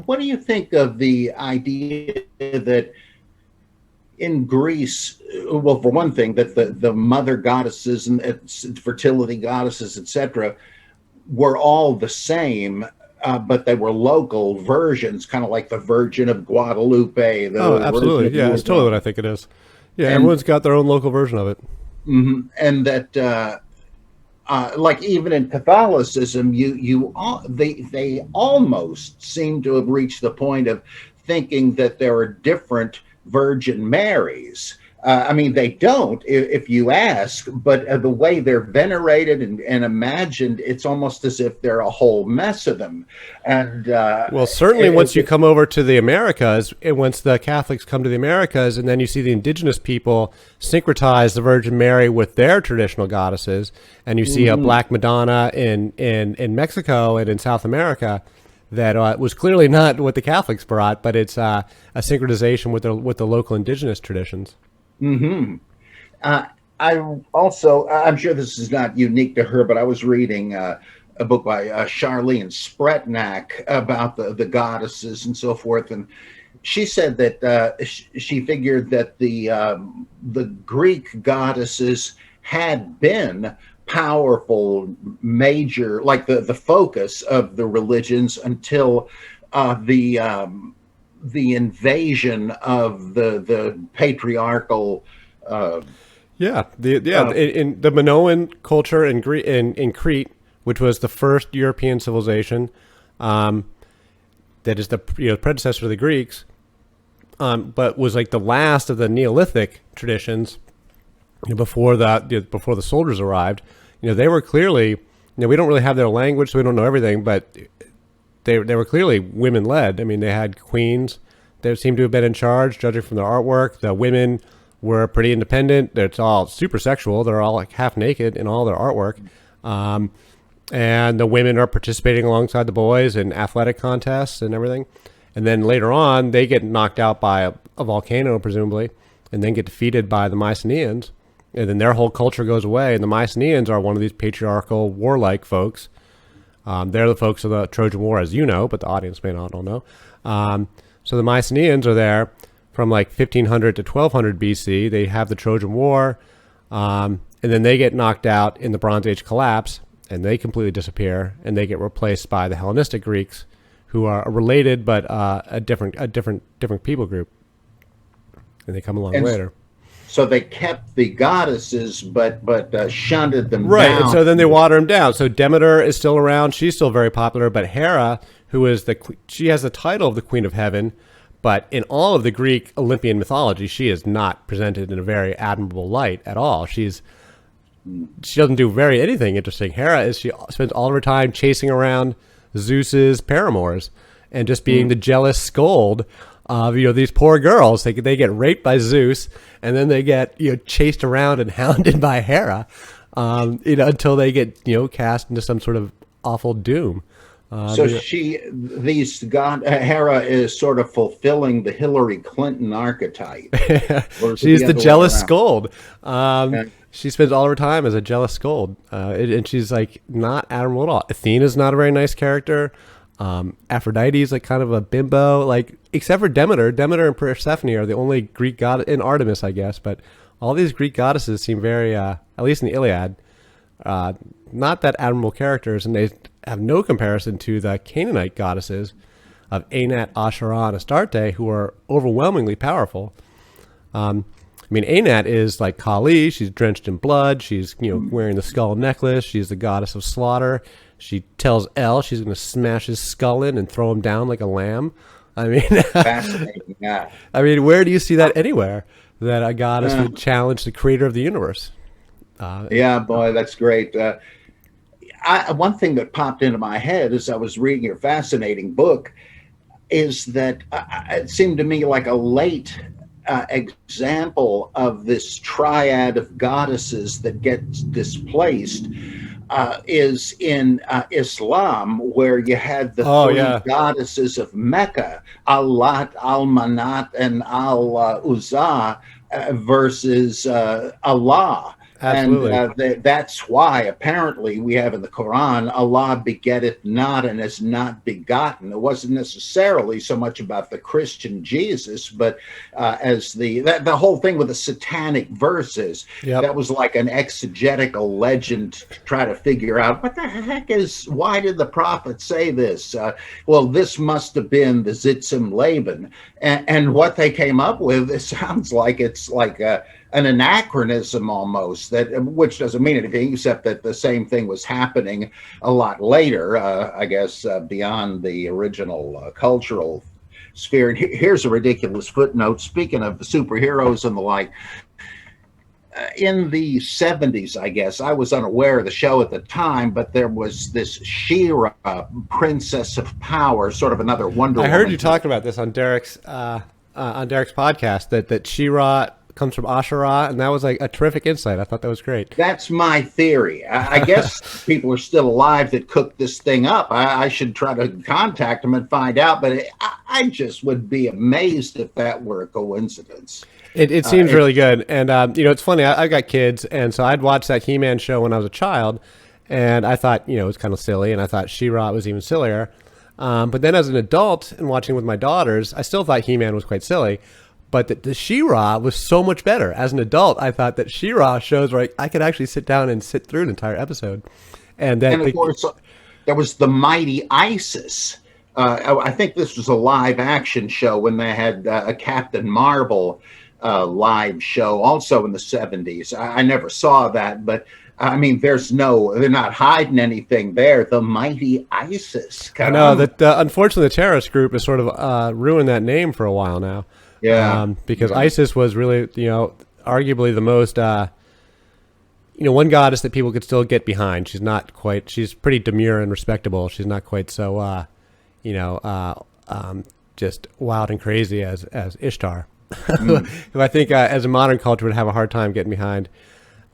what do you think of the idea that in Greece, well, for one thing, that the mother goddesses and fertility goddesses, etc., were all the same, but they were local versions, kind of like the Virgin of Guadalupe, Oh, the Virgin of absolutely. Yeah, it's totally Lourdes, what I think it is. Yeah, and everyone's got their own local version of it. and that like even in Catholicism, they almost seem to have reached the point of thinking that there are different Virgin Marys. I mean, they don't, if you ask, but the way they're venerated and imagined, it's almost as if they're a whole mess of them. And Well, certainly once you come over to the Americas, and once the Catholics come to the Americas, and then you see the indigenous people syncretize the Virgin Mary with their traditional goddesses, and you see a Black Madonna in Mexico and in South America, that was clearly not what the Catholics brought, but it's a synchronization with the local indigenous traditions. Mm-hmm. I also, I'm sure this is not unique to her, but I was reading a book by Charlene Spretnak about the goddesses and so forth, and she said that she figured that the Greek goddesses had been powerful, major, like the focus of the religions until the invasion of the patriarchal. In the Minoan culture in Crete, which was the first European civilization, that is the predecessor to the Greeks, but was like the last of the Neolithic traditions before the soldiers arrived. They were clearly, we don't really have their language, so we don't know everything, but they were clearly women led. I mean, they had queens that seemed to have been in charge, judging from their artwork. The women were pretty independent. It's all super sexual. They're all like half naked in all their artwork. And the women are participating alongside the boys in athletic contests and everything. And then later on, they get knocked out by a volcano, presumably, and then get defeated by the Mycenaeans. And then their whole culture goes away. And the Mycenaeans are one of these patriarchal, warlike folks. They're the folks of the Trojan War, as you know, but the audience may not all know. So the Mycenaeans are there from like 1500 to 1200 BC. They have the Trojan War, and then they get knocked out in the Bronze Age collapse, and they completely disappear, and they get replaced by the Hellenistic Greeks, who are related but a different people group, and they come along later. So they kept the goddesses, but shunted them right, down. And so then they water them down. So Demeter is still around; she's still very popular. But Hera, who is she has the title of the Queen of Heaven, but in all of the Greek Olympian mythology, she is not presented in a very admirable light at all. She doesn't do anything interesting. She spends all of her time chasing around Zeus's paramours and just being the jealous scold of these poor girls. They get raped by Zeus, and then they get chased around and hounded by Hera, until they get cast into some sort of awful doom. So Hera is sort of fulfilling the Hillary Clinton archetype. She's the jealous scold. She spends all of her time as a jealous scold, and she's like not admirable at all. Athena's not a very nice character. Aphrodite's like kind of a bimbo, like except for Demeter. Demeter and Persephone are the only Greek god, and Artemis, I guess. But all these Greek goddesses seem very, at least in the Iliad, not that admirable characters, and they have no comparison to the Canaanite goddesses of Anat, Asherah, and Astarte, who are overwhelmingly powerful. Anat is like Kali. She's drenched in blood. She's wearing the skull necklace. She's the goddess of slaughter. She tells El she's going to smash his skull in and throw him down like a lamb. Fascinating. Yeah. Where do you see that anywhere? That a goddess would challenge the creator of the universe? Yeah, boy, that's great. One thing that popped into my head as I was reading your fascinating book is that it seemed to me like a late example of this triad of goddesses that gets displaced is in Islam, where you had the three goddesses of Mecca, Al-Lat, Al-Manat, and Al-Uzza, versus Allah. And Absolutely. that's why apparently we have in the Koran, Allah begetteth not and is not begotten. It wasn't necessarily so much about the Christian Jesus, but as the whole thing with the Satanic verses, Yep. that was like an exegetical legend to try to figure out what the heck why did the prophet say this? Well, this must have been the Zitzim Laban. And what they came up with, it sounds like it's like an anachronism almost, which doesn't mean anything except that the same thing was happening a lot later, I guess, beyond the original cultural sphere. And here's a ridiculous footnote. Speaking of superheroes and the like, in the 70s, I guess, I was unaware of the show at the time, but there was this She-Ra, Princess of Power, sort of another Wonder I Woman. heard you talking about this on Derek's podcast, that She-Ra comes from Asherah, and that was like a terrific insight. I thought that was great. That's my theory. I guess people are still alive that cooked this thing up. I should try to contact them and find out, but I just would be amazed if that were a coincidence. It seems really good. And, it's funny. I've got kids, and so I'd watched that He-Man show when I was a child, and I thought, it was kind of silly, and I thought She-Ra was even sillier. But then as an adult and watching with my daughters, I still thought He-Man was quite silly. But the She-Ra was so much better. As an adult, I thought that She-Ra shows where I could actually sit down and sit through an entire episode. And of course, there was the Mighty Isis. I think this was a live action show when they had a Captain Marvel live show also in the 70s. I never saw that, but I mean, they're not hiding anything there. The Mighty Isis. I know that unfortunately the terrorist group has sort of ruined that name for a while now. Yeah. Because ISIS was really, arguably the most, one goddess that people could still get behind. She's pretty demure and respectable. She's not quite so, just wild and crazy as Ishtar, who I think as a modern culture would have a hard time getting behind.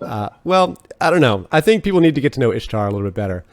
Well, I don't know. I think people need to get to know Ishtar a little bit better.